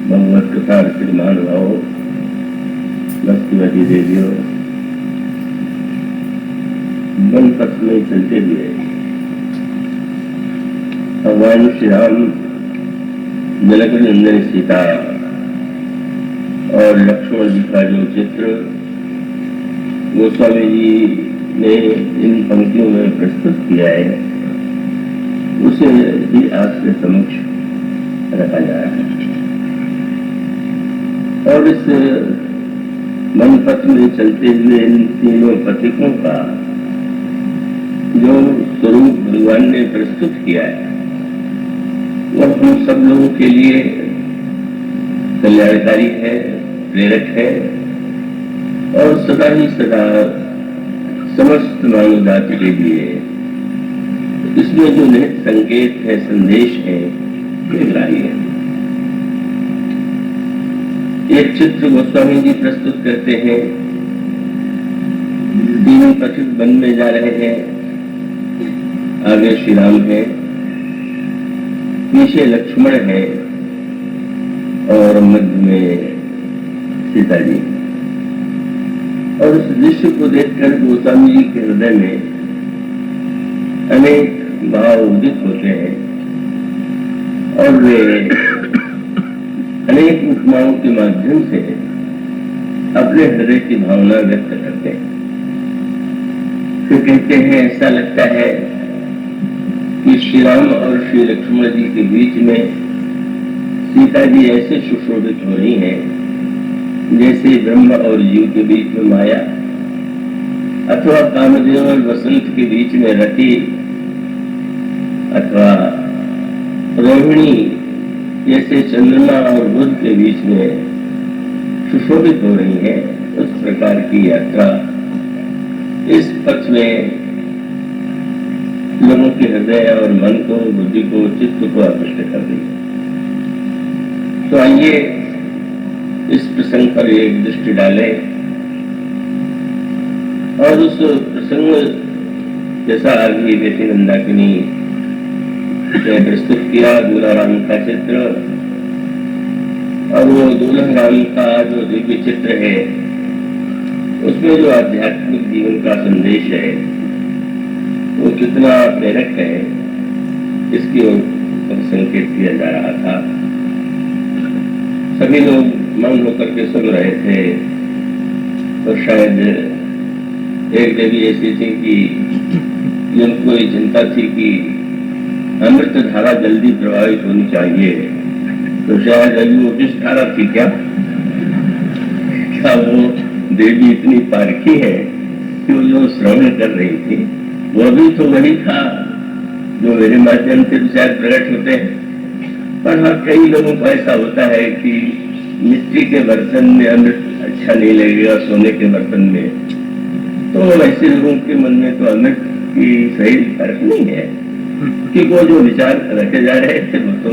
भगवत कथा श्रीमान भाव भक्तिवती देवियों वन पथ में चलते हुए भगवान श्री राम जनक नंदन सीता और लक्ष्मण जी का जो चित्र गोस्वामी जी ने इन पंक्तियों में प्रस्तुत किया है उसे भी आपके समक्ष रखा जा रहा है। और इस मन पथ में चलते हुए इन तीनों पथिकों का जो स्वरूप भगवान ने प्रस्तुत किया है वह हम सब लोगों के लिए कल्याणकारी है, प्रेरक है और सदा ही सदा समस्त मानव जाति के लिए इसमें जो निहित संकेत है, संदेश है, ग्राही है। एक चित्र गोस्वामी जी प्रस्तुत करते हैं। तीन पथिक वन में जा रहे हैं। आगे श्री राम है, पीछे लक्ष्मण है और मध्य में सीता जी। और उस दृश्य को देखकर गोस्वामी जी के हृदय में अनेक भाव उदित होते हैं और वे अनेक उपमाओं के माध्यम से अपने हृदय की भावना व्यक्त करते हैं। फिर कहते हैं ऐसा लगता है कि श्री राम और श्री लक्ष्मण जी के बीच में सीता जी ऐसे सुशोभित हो रही हैं जैसे ब्रह्म और जीव के बीच में माया अथवा कामदेव और वसंत के बीच में रति अथवा रोहिणी जैसे चंद्रमा और बुध के बीच में सुशोभित हो रही है। उस प्रकार की यात्रा इस पथ में लोगों के हृदय और मन को, बुद्धि को, चित्त को आकृष्ट कर रही है। तो आइए इस प्रसंग पर एक दृष्टि डालें और उस प्रसंग जैसा आगे बेटी नंदाकिनी ने प्रस्तुत किया दूल्हा राम का चित्र और वो दूल्हा राम का जो दिव्य चित्र है उसमें जो आध्यात्मिक जीवन का संदेश है वो कितना प्रेरक है इसकी ओर संकेत किया जा रहा था। सभी लोग मौन होकर के सुन रहे थे। तो शायद एक देवी ऐसी थी कि उनको ये चिंता थी कि अमृत धारा जल्दी प्रभावित होनी चाहिए। तो शायद अभी वो किस धारा थी क्या वो देवी इतनी पारखी है कि वो जो श्रवण कर रही थी वो भी तो वही था जो मेरे माध्यम से शायद प्रकट होते हैं। पर हाँ, कई लोगों को ऐसा होता है कि मिट्टी के बर्तन में अमृत अच्छा नहीं लगेगा सोने के बर्तन में। तो ऐसे लोगों के मन में तो अमृत की सही फर्क नहीं है कि वो जो विचार रखे जा रहे थे वो तो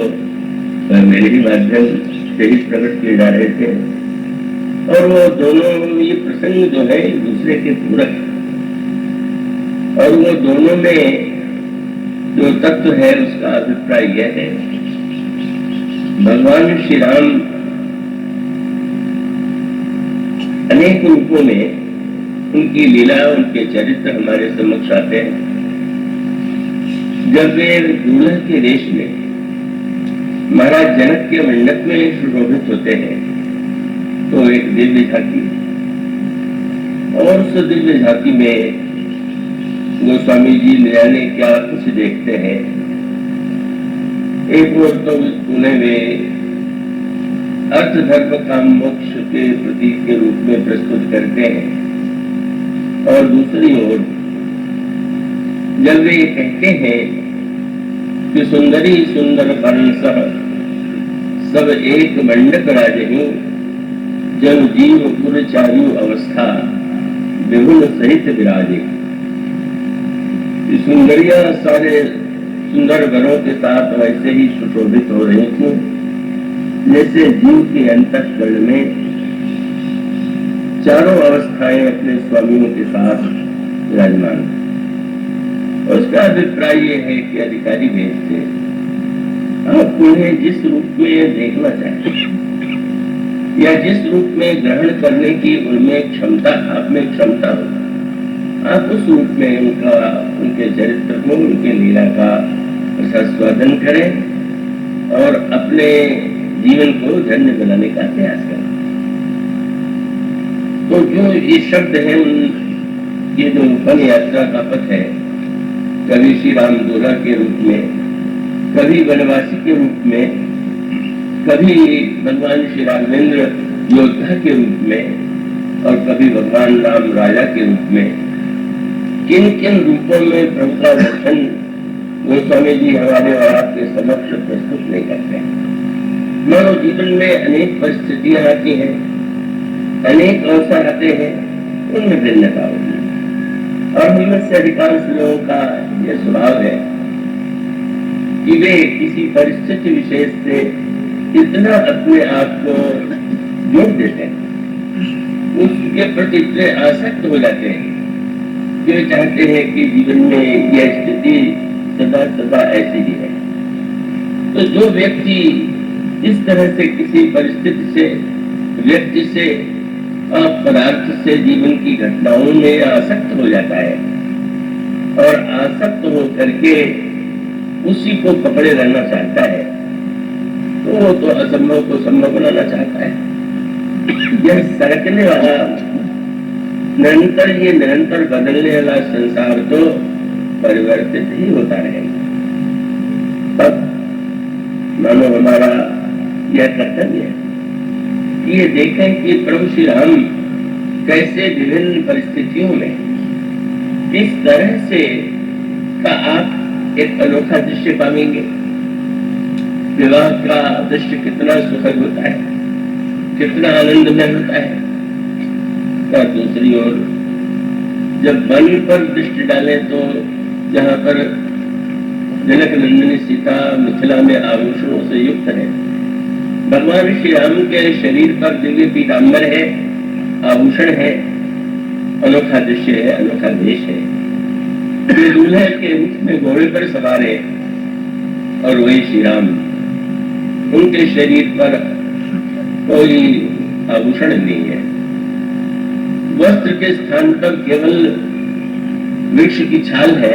मेरे ही माध्यम से ही प्रकट किए जा रहे थे। और वो दोनों ये प्रसंग जो है दूसरे के पूरक और वो दोनों में जो तत्व है उसका अभिप्राय यह है भगवान श्री राम अनेक रूपों में उनकी लीला, उनके चरित्र हमारे समक्ष आते हैं। जब वे दूल्हा के वेश में महाराज जनक के मंडप में सुशोभित होते हैं तो एक दिव्य झांकी और उस दिव्य झांकी में गोस्वामी जी न जाने क्या कुछ देखते हैं। एक ओर तो उन्हें वे अर्थ धर्म काम मोक्ष के प्रतीक के रूप में प्रस्तुत करते हैं और दूसरी ओर जब वे कहते हैं कि सुंदरी सुंदर परंस सब एक मंडक राजहूं जब जीव पुर चारु अवस्था विभुन सहित विराजे। सुंदरियां सारे सुंदर वरों के साथ वैसे ही सुशोभित हो रही थी जैसे जीव के अंतःकरण में चारों अवस्थाएं अपने स्वामियों के साथ विराजमान। उसका अभिप्राय ये है कि अधिकारी भेज से आप उन्हें जिस रूप में देखना चाहें या जिस रूप में ग्रहण करने की उनमें क्षमता, आप में क्षमता हो, आप उस रूप में उनके चरित्र को, उनके लीला का रसास्वादन करें और अपने जीवन को धन्य बनाने का प्रयास करें। तो जो ये शब्द है, ये जो वन यात्रा का पथ है, कभी श्री राम दूल्हा के रूप में, कभी वनवासी के रूप में, कभी भगवान श्री राघवेंद्र योद्धा के रूप में और कभी भगवान राम राजा के रूप में, किन किन रूपों में प्रभु का दर्शन गोस्वामी जी हमारे और आपके समक्ष प्रस्तुत नहीं करते हैं। मानव जीवन में अनेक परिस्थितियां आती हैं, अनेक अवसर आते हैं, उनमें भिन्नता होती है। और हम से अधिकांश लोगों का यह स्वभाव है कि वे किसी परिस्थिति विशेष से इतना अपने आप को जोड़ देते हैं, उसके प्रति इतने आसक्त हो जाते हैं कि वे चाहते हैं कि जीवन में यह स्थिति सदा सदा ऐसी ही है। तो जो व्यक्ति इस तरह से किसी परिस्थिति से, व्यक्ति से और पदार्थ से, जीवन की घटनाओं में आसक्त हो जाता है और आसक्त हो करके उसी को पकड़े रहना चाहता है, तो वो तो असंभव को संभव बनाना चाहता है। यह सरकने वाला निरंतर बदलने वाला संसार तो परिवर्तित ही होता रहेगा। तब मानो हमारा यह कर्तव्य है कि ये देखें कि प्रभु श्री राम कैसे विभिन्न परिस्थितियों में किस तरह से का आप एक अनोखा दृश्य पाएंगे। विवाह का दृश्य कितना सुखद होता है, कितना आनंदमय होता है। या दूसरी ओर जब वन पर दृष्टि डालें तो जहाँ पर जनक नंदिनी सीता मिथिला में आभूषणों से युक्त है, भगवान श्री राम के शरीर पर दिव्य पीतांबर है, आभूषण है, अनोखा दृश्य है, अनोखा देश है। दूल्हे के मुख में घोड़े पर सवार है और वही श्री राम, उनके शरीर पर कोई आभूषण नहीं है। वस्त्र के स्थान पर केवल वृक्ष की छाल है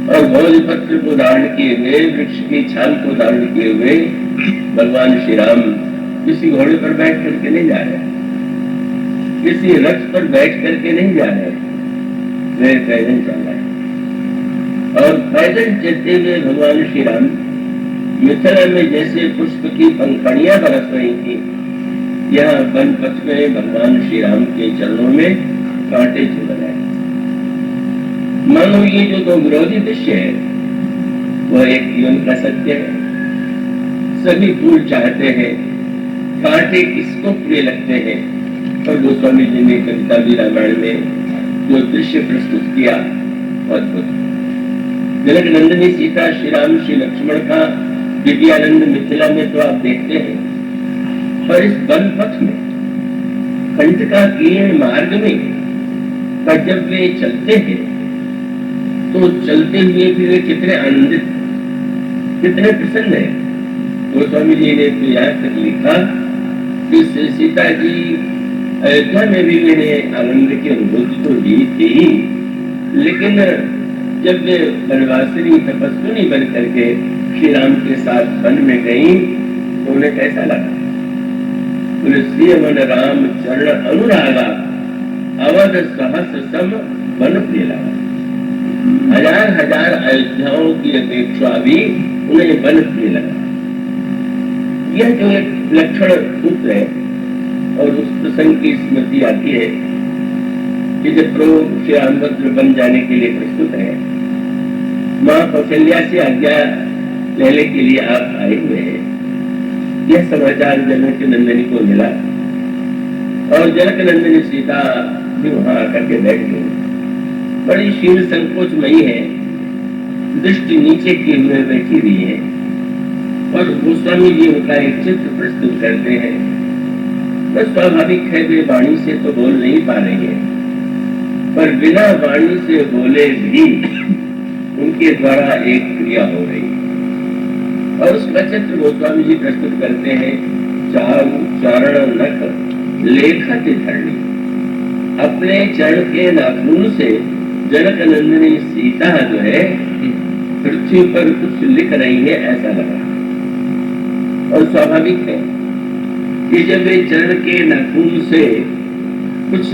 और भोजपत्र को धारण किए हुए, वृक्ष की छाल को धारण किए हुए भगवान श्री राम किसी घोड़े पर बैठ करके नहीं जा रहे, किसी रथ पर बैठ करके नहीं जा रहे, वे पैदल चल रहे हैं। और पैदल चलते हुए भगवान श्री राम मिथिला में जैसे पुष्प की पंखुड़ियां बरस रही थी, यहाँ वन पथ में भगवान श्री राम के चरणों में कांटे चुभ रहे। मानो ये जो दो विरोधी दृश्य है वह एक जीवन का सत्य है। सभी फूल चाहते हैं, कांटे किसको प्रिय लगते हैं। और गोस्वामी जी ने कविता भी रामायण में जो दृश्य प्रस्तुत किया अद्भुत। जनक नंदिनी सीता, श्री राम, श्री लक्ष्मण का दिव्यानंद मिथिला में तो आप देखते हैं, पर इस वन पथ में, कंटका कीर्ण मार्ग में पर जब वे चलते हैं तो चलते हुए भी वे कितने आनंदित, कितने प्रसन्न है। गोस्वामी जी ने तो यहाँ तक लिखा कि सीता जी अयोध्या में भी मैंने आनंद की अनुभूति तो दी थी, लेकिन जब वे वनवासिनी तपस्विनी बन करके श्री राम के साथ वन में गई तो उन्हें कैसा लगा। श्री मन राम चरण अनुरागा, अवध सहस सम वन प्रिय लगा। हजार हजार अयोध्याओं की अपेक्षा भी उन्हें वन प्रिय लगा। यह जो एक लक्षण सूत्र है और उस प्रसंग की स्मृति आती है कि जब प्रभु श्री रामभद्र बन जाने के लिए प्रस्तुत है, माँ कौशल्या से आज्ञा लेने के लिए आप आए हुए हैं। यह समाचार जनक नंदिनी को मिला और जनक नंदिनी सीता भी वहां आकर के बैठ गई। बड़ी शील संकोचमयी है, दृष्टि नीचे किए हुए बैठी हुई है और गोस्वामी जी उनका एक चित्र प्रस्तुत करते हैं। बस स्वाभाविक है वे वाणी से तो बोल नहीं पा रही है, पर बिना वाणी से बोले भी उनके द्वारा एक क्रिया हो रही और उसका चित्र गोस्वामी जी प्रस्तुत करते हैं। चारण नख लेखत धरणी। अपने चरण के नाखून से जनक नंदिनी सीता जो है पृथ्वी पर कुछ लिख रही है ऐसा लगा। और स्वाभाविक है कि जब वे चरण के नाखून से कुछ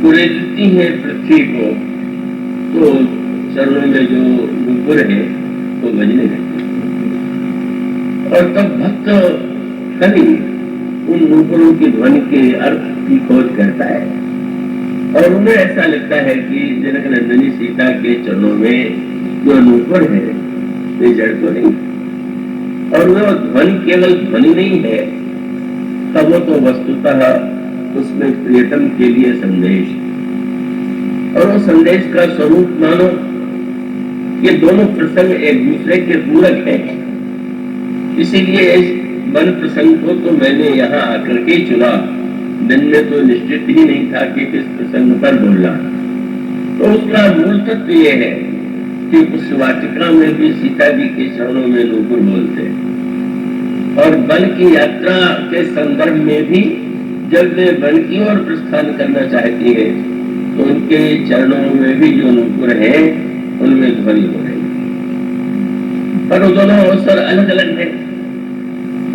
कुरेदती है पृथ्वी को, तो चरणों में जो नुपुर है वो बजने लगते। और तब भक्त कवि उन नुपुरों की ध्वनि के अर्थ की खोज करता है और उन्हें ऐसा लगता है कि जनक नंदिनी सीता के चरणों में जो नुपुर है वे जड़ तो नहीं, और वो ध्वनि केवल ध्वनि नहीं है, तब वो तो वस्तुतः उसमें प्रियतम के लिए संदेश, और वो संदेश का स्वरूप मानो ये दोनों प्रसंग एक दूसरे के पूरक हैं। इसीलिए इस मन प्रसंग को तो मैंने यहाँ आकर के चुना। दिन में तो निश्चित ही नहीं था कि किस प्रसंग पर बोलना। तो उसका मूल तत्व ये है कि उस वाटिका में भी सीता जी के चरणों में नुपुर बोलते हैं, और वन की यात्रा के संदर्भ में भी जब वे वन की ओर प्रस्थान करना चाहती है तो उनके चरणों में भी जो नुपुर है उनमें ध्वनि हो रही है। पर वो दोनों अवसर अलग अलग है।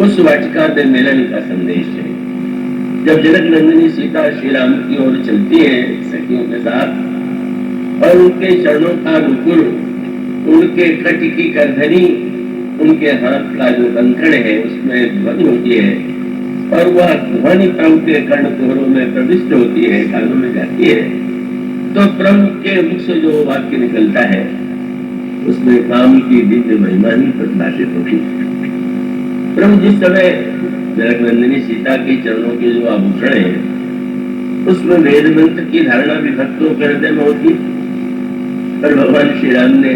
उस वाटिका में मिलन का संदेश है। जब जनक नंदिनी सीता श्री राम की ओर चलती है सखियों के साथ, और उनके चरणों का नुपुर, उनके कट की करधनी, उनके हाथ का जो कंकड़ है उसमें ध्वनि होती है, और वह ध्वनि प्रभु के कर्ण कुहरों में प्रविष्ट होती है, कानों में जाती है, तो प्रभु के मुख से जो वाक्य निकलता है उसमें काम की दिव्य महिमा ही प्रतिभाषित होती है। प्रभु जिस समय जनक नंदिनी सीता के चरणों के जो आभूषण है उसमें वेद मंत्र की धारणा भी भक्तों के हृदय में होती। पर भगवान श्री राम ने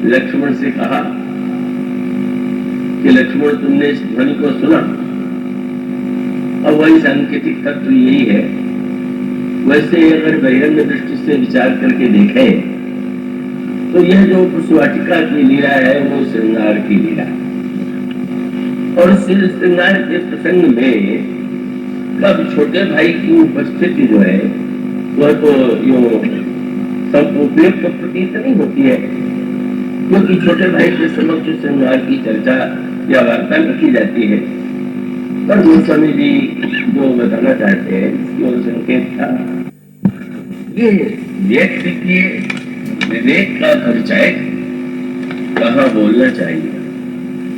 लक्ष्मण से कहा कि लक्ष्मण तुमने इस ध्वनि को सुना, अब वही सांकेतिक तत्व यही है। वैसे अगर बहिरंग दृष्टि से विचार करके देखें तो यह जो पुष्पवाटिका की लीला है वो श्रृंगार की लीला है, और श्रृंगार के प्रसंग में कब छोटे भाई की उपस्थिति जो है वह तो यो सब उपयुक्त प्रतीत नहीं होती है, क्योंकि छोटे भाई के समक्ष श्रृंगार की चर्चा या वार्ता नहीं की जाती है। पर गोस्वामी जी जो बताना चाहते हैं इसकी ओर संकेत था, ये व्यक्ति के विवेक का परिचय, कहाँ बोलना चाहिए,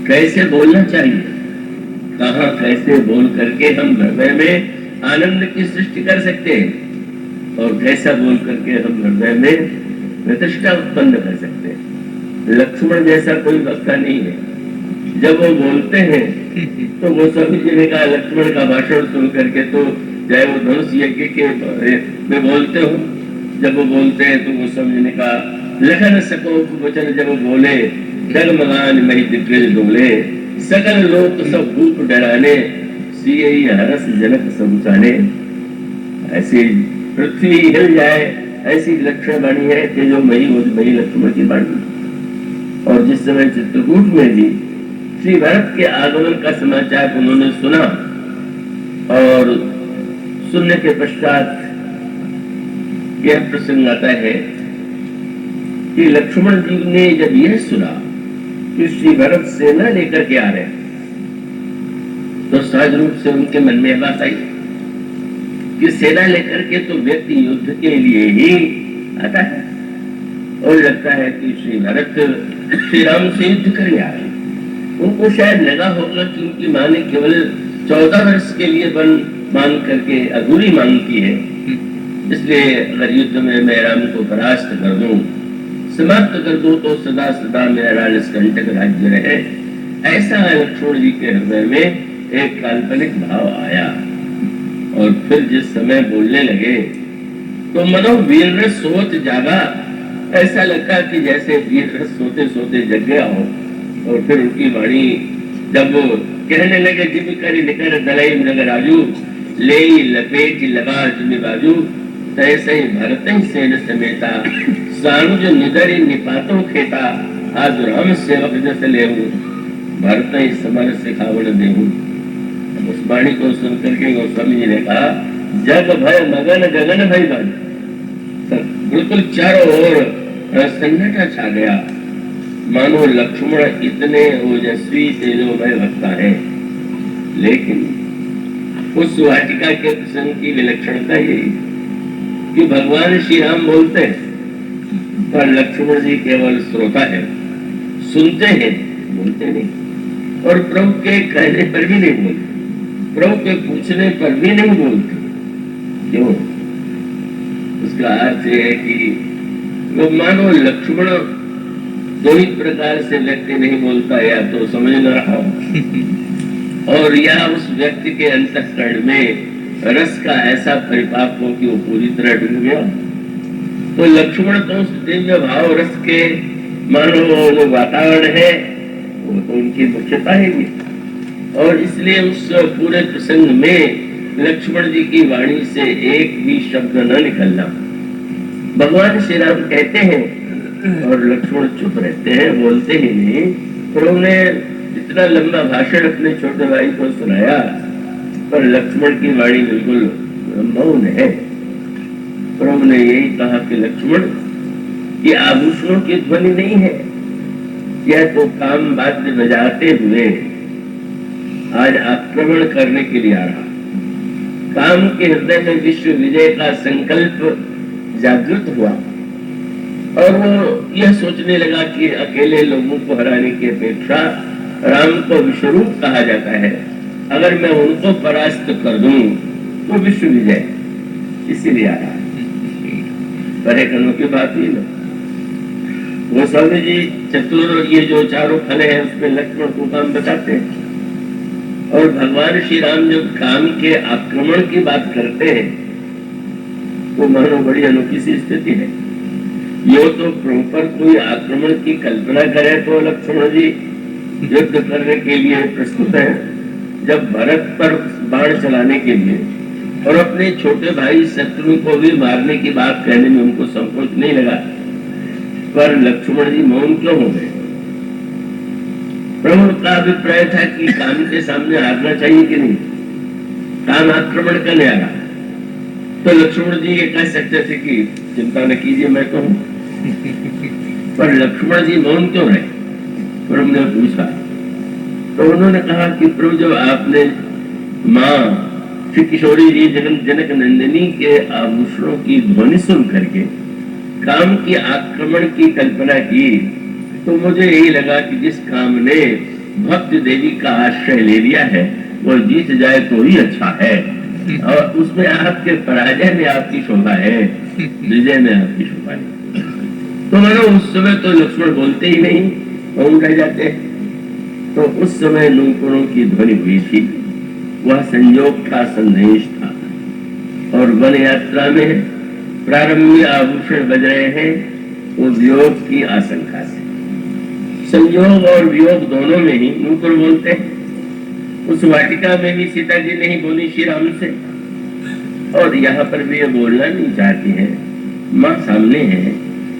कैसे बोलना चाहिए, कहाँ कैसे बोल करके हम हृदय में आनंद की सृष्टि कर सकते हैं, और कैसा बोल करके हम हृदय में प्रतिष्ठा उत्पन्न कर सकते हैं। लक्ष्मण जैसा कोई वक्ता नहीं है। जब वो बोलते हैं तो गोस्वामी जी ने कहा लक्ष्मण का भाषण सुन करके तो चाहे वो धनुष यज्ञ के में बोलते हो, जब वो बोलते हैं तो गोस्वामी जी ने कहा लखन सको वचन जब बोले डगमगान मही दिग्गज डोले, सकल लोक सब भूप डराने सीए हरस जनक सब जाने। ऐसी पृथ्वी हिल जाए ऐसी लक्ष्मण वाणी है कि जो मही लक्ष्मण की वाणी। और जिस समय चित्रकूट में भी श्री भरत के आगमन का समाचार उन्होंने सुना, और सुनने के पश्चात यह प्रसंग आता है कि लक्ष्मण जी ने जब यह सुना कि श्री भरत सेना लेकर के आ रहे तो सहज रूप से उनके मन में बात आई कि सेना लेकर के तो व्यक्ति युद्ध के लिए ही आता है, और लगता है कि श्री भरत श्री राम से युद्ध करने आ रहे। उनको शायद लगा होगा कि उनकी मां ने केवल 14 वर्ष के लिए वन मांग करके अधूरी मांग की है, इसलिए अगर युद्ध में मैं राम को परास्त कर दूं, समाप्त कर दूं, तो सदा सदा मेरा निष्कंटक राज्य रहे। ऐसा लक्ष्मण जी के हृदय में एक काल्पनिक भाव आया, और फिर जिस समय बोलने लगे तो मनो वीर रस सोच जागा। ऐसा लगा कि जैसे वीर रस सोते सोते जग गया हो। और फिर उनकी वाणी जब वो कहने लगे जिम्मी करी निकर दलाई नगर आजू ले लपेट लगा जिम्मी बाजू तैसे ही भरत सेन समेता सानुज निदरी निपातो खेता आज राम सेवक जस लेहू भरत समर सिखावण देहू। उस वाणी को सुनकर के गोस्वामी जी ने कहा, जग भय मगन गगन भय बन। बिल्कुल चारों ओर सन्नाटा छा गया, मानो लक्ष्मण इतने ओजस्वी तेजोमय वक्ता है। लेकिन उस वाटिका के प्रसंग की विलक्षणता यही कि भगवान श्री राम बोलते हैं पर लक्ष्मण जी केवल श्रोता है, सुनते हैं, बोलते नहीं। और प्रभु के कहने पर भी नहीं बोलते, प्रभु के पूछने पर भी नहीं बोलते। क्यों? उसका अर्थ है कि वो मानो लक्ष्मण दो ही प्रकार से व्यक्ति नहीं बोलता, या तो समझ न रहा और या उस व्यक्ति के अंतःकरण में रस का ऐसा परिपाक हो कि वो पूरी तरह डूब गया। तो लक्ष्मण तो उस दिव्य भाव रस के मानो वो वातावरण है, वो तो उनकी मुख्यता है। और इसलिए उस पूरे प्रसंग में लक्ष्मण जी की वाणी से एक भी शब्द न निकलना। भगवान श्री राम कहते हैं और लक्ष्मण चुप रहते हैं, बोलते ही नहीं। फिर उन्होंने इतना लंबा भाषण अपने छोटे भाई को सुनाया, पर लक्ष्मण की वाणी बिल्कुल मौन है। प्रभु ने यही कहा कि लक्ष्मण, ये आभूषणों की ध्वनि नहीं है, यह तो काम वाद्य बजाते हुए आज आक्रमण करने के लिए आ रहा। काम के हृदय में विश्व विजय का संकल्प जागृत हुआ और वो यह सोचने लगा कि अकेले लोगों को हराने की अपेक्षा राम को विश्वरूप कहा जाता है, अगर मैं उनको परास्त कर दूं तो विश्व विजय, इसीलिए आ रहा। परे कर्म की बात ही ना। गोस्वामी जी चतुर ये जो चारों फल है उसमें लक्ष्मण को काम बताते हैं। और भगवान श्री राम जब काम के आक्रमण की बात करते हैं तो मानो बड़ी अनोखी सी स्थिति है। यो तो प्रभु पर कोई आक्रमण की कल्पना करे तो लक्ष्मण जी युद्ध करने के लिए प्रस्तुत है। जब भरत पर बाण चलाने के लिए और अपने छोटे भाई शत्रु को भी मारने की बात कहने में उनको संकोच नहीं लगा, पर लक्ष्मण जी मौन क्यों हो गए? प्रभु का अभिप्राय था कि काम के सामने हारना चाहिए कि नहीं, काम आक्रमण करने आ रहा। तो लक्ष्मण जी ये कह सकते थे कि चिंता न कीजिए, मैं कहूं। पर लक्ष्मण जी मौन क्यों रहे? प्रभु ने पूछा तो उन्होंने कहा कि प्रभु, जब आपने माँ श्री किशोरी जी जनक नंदिनी के आभूषणों की ध्वनि सुन करके काम की आक्रमण की कल्पना की, तो मुझे यही लगा कि जिस काम ने भक्त देवी का आश्रय ले लिया है वो जीत जाए तो ही अच्छा है, और उसमें आपके पराजय में आपकी शोभा है, विजय में आपकी शोभा नहीं। तो मानो उस समय तो लक्ष्मण बोलते ही नहीं, मौन रह जाते। तो उस समय नूपुरों की ध्वनि हुई थी, वह संयोग का संदेश था। और वन यात्रा में प्रारंभिक आभूषण बज रहे हैं, वो वियोग की आशंका से। संयोग और वियोग दोनों में ही नूपुर बोलते हैं। उस वाटिका में भी सीता जी नहीं बोली श्री राम से, और यहाँ पर भी ये बोलना नहीं चाहती है। माँ सामने है,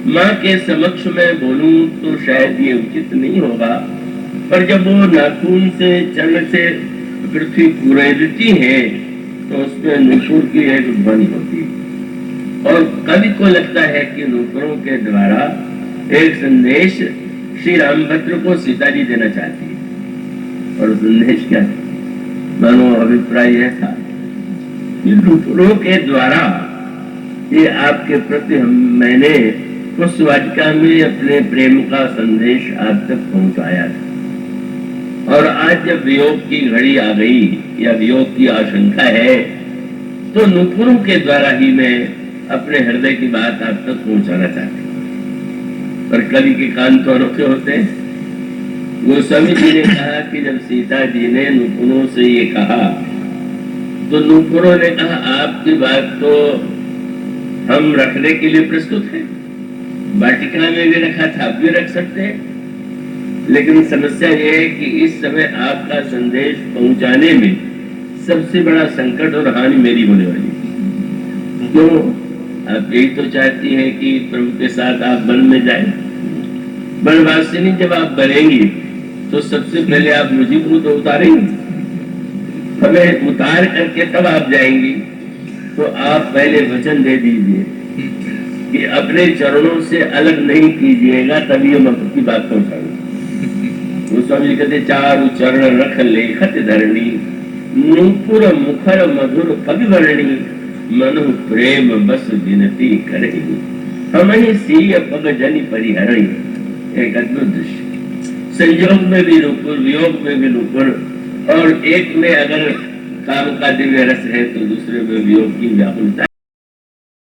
माँ के समक्ष मैं बोलूं तो शायद ये उचित नहीं होगा, पर जब वो नाखून से चरण से पृथ्वी कुरेदती है तो उसमें नूपुर की एक ध्वनि होती है। और कवि को लगता है कि नूपुरों के द्वारा एक संदेश श्री रामभद्र को सीता जी देना चाहती है। और संदेश क्या है? मानो अभिप्राय यह था कि नूपुरों के द्वारा ये आपके प्रति मैंने उस वाटिका में अपने प्रेम का संदेश आप तक पहुंचाया था, और आज जब वियोग की घड़ी आ गई या वियोग की आशंका है, तो नूपुरों के द्वारा ही मैं अपने हृदय की बात आप तक पहुंचाना चाहती हूँ। पर कवि के कान तो अनोखे होते हैं। गोस्वामी जी ने कहा कि जब सीता जी ने नूपुरों से ये कहा तो नूपुरों ने कहा, आपकी बात तो हम रखने के लिए प्रस्तुत हैं, वाटिका में भी रखा था, आप भी रख सकते हैं, लेकिन समस्या यह है कि इस समय आपका संदेश पहुंचाने में सबसे बड़ा संकट और हानि मेरी होने वाली है। क्यों? आप यही तो चाहती हैं कि प्रभु के साथ आप वन में जाएं। वनवासिनी जब आप बनेंगी तो सबसे पहले आप मुझे को तो उतारेंगे, हमें उतार करके तब आप जाएंगी, तो आप पहले वचन दे दीजिए कि अपने चरणों से अलग नहीं कीजिएगा, तभी हम आपकी बात पहुंचाएंगे। वो स्वामी जी कहते चारु चरण रख लेखत धरणी, नूपुर मुखर मधुर कवि वर्णी, मनु प्रेम बस विनती करेगी, हम ही सीय पग जनि परिहरणी। एक अद्भुत दृश्य, संयोग में भी नूपुर, वियोग में भी नूपुर, और एक में अगर काम का दिव्य रस है तो दूसरे में वियोग की व्याकुलता